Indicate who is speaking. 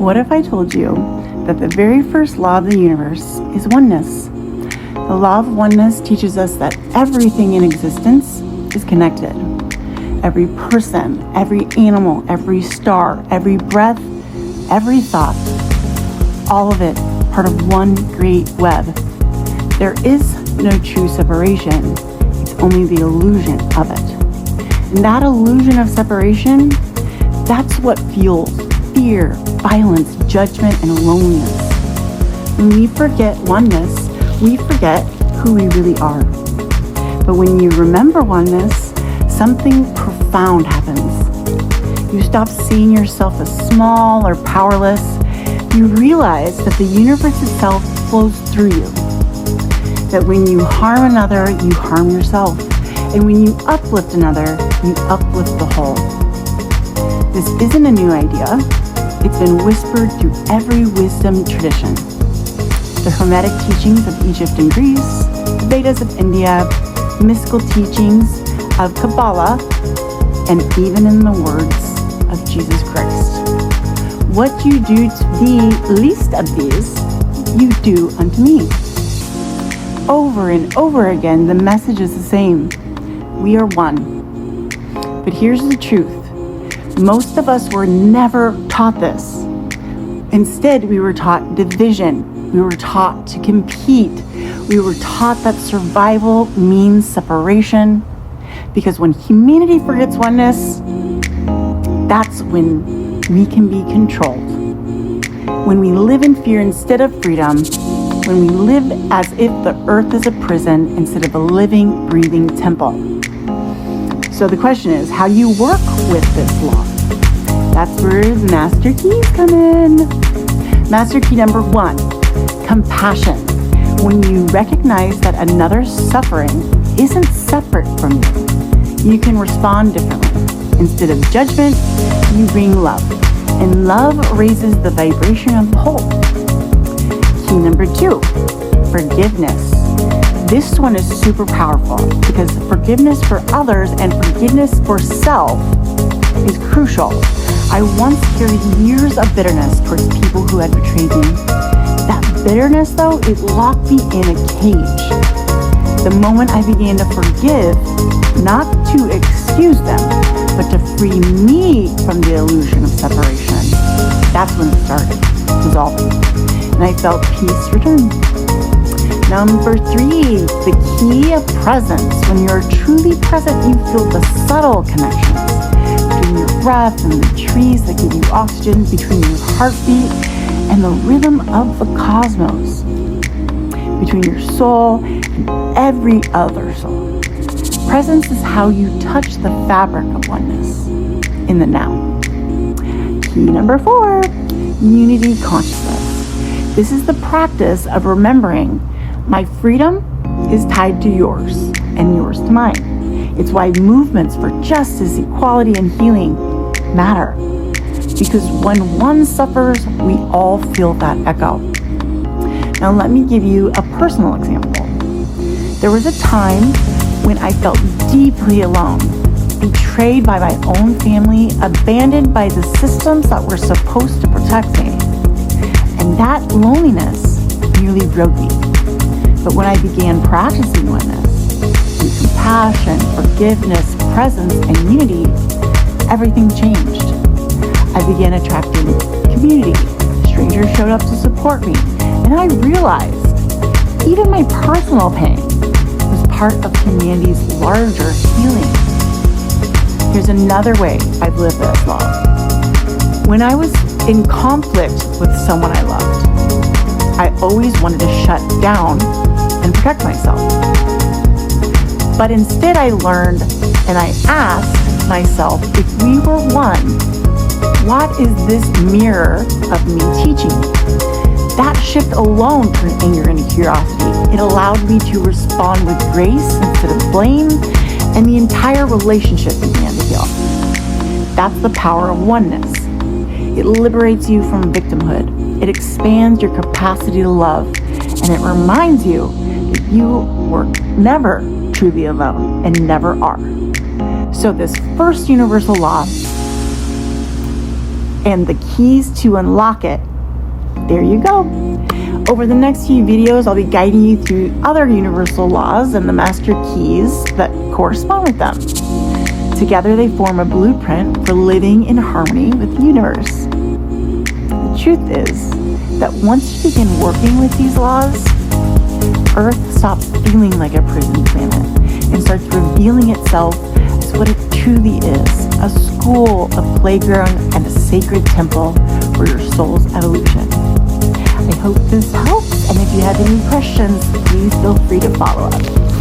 Speaker 1: What if I told you that the very first law of the universe is oneness? The law of oneness teaches us that everything in existence is connected. Every person, every animal, every star, every breath, every thought, all of it part of one great web. There is no true separation. It's only the illusion of it. And that illusion of separation, that's what fuels fear, violence, judgment, and loneliness. When we forget oneness, we forget who we really are. But when you remember oneness, something profound happens. You stop seeing yourself as small or powerless. You realize that the universe itself flows through you. That when you harm another, you harm yourself. And when you uplift another, you uplift the whole. This isn't a new idea. It's been whispered through every wisdom tradition. The Hermetic teachings of Egypt and Greece, the Vedas of India, mystical teachings of Kabbalah, and even in the words of Jesus Christ. What you do to the least of these, you do unto me. Over and over again, the message is the same. We are one. But here's the truth. Most of us were never taught this. Instead, we were taught division. We were taught to compete. We were taught that survival means separation. Because when humanity forgets oneness, that's when we can be controlled. When we live in fear instead of freedom, when we live as if the earth is a prison instead of a living, breathing temple. So the question is, how do you work with this law? That's where master keys come in. Master key number 1, compassion. When you recognize that another's suffering isn't separate from you, you can respond differently. Instead of judgment, you bring love. And love raises the vibration of the whole. Key number 2, forgiveness. This one is super powerful because forgiveness for others and forgiveness for self is crucial. I once carried years of bitterness towards people who had betrayed me. That bitterness, though, it locked me in a cage. The moment I began to forgive, not to excuse them, but to free me from the illusion of separation, that's when it started dissolving. And I felt peace return. Number 3, the key of presence. When you're truly present, you feel the subtle connections between your breath and the trees that give you oxygen, between your heartbeat and the rhythm of the cosmos, between your soul and every other soul. Presence is how you touch the fabric of oneness in the now. Key number 4, unity consciousness. This is the practice of remembering my freedom is tied to yours and yours to mine. It's why movements for justice, equality, and healing matter. Because when one suffers, we all feel that echo. Now let me give you a personal example. There was a time when I felt deeply alone, betrayed by my own family, abandoned by the systems that were supposed to protect me. And that loneliness nearly broke me. But when I began practicing oneness, through compassion, forgiveness, presence, and unity, everything changed. I began attracting community. Strangers showed up to support me. And I realized even my personal pain was part of humanity's larger healing. Here's another way I've lived this law. When I was in conflict with someone I loved, I always wanted to shut down and protect myself. But instead I learned and I asked myself, if we were one, what is this mirror of me teaching me? That shift alone turned anger into curiosity. It allowed me to respond with grace instead of blame, and the entire relationship began to heal. That's the power of oneness. It liberates you from victimhood. It expands your capacity to love, and it reminds you that you were never truly alone and never are. So this first universal law and the keys to unlock it. There you go. Over the next few videos, I'll be guiding you through other universal laws and the master keys that correspond with them. Together, they form a blueprint for living in harmony with the universe. The truth is that once you begin working with these laws, Earth stops feeling like a prison planet and starts revealing itself as what it truly is, a school, a playground, and a sacred temple for your soul's evolution. I hope this helps, and if you have any questions, please feel free to follow up.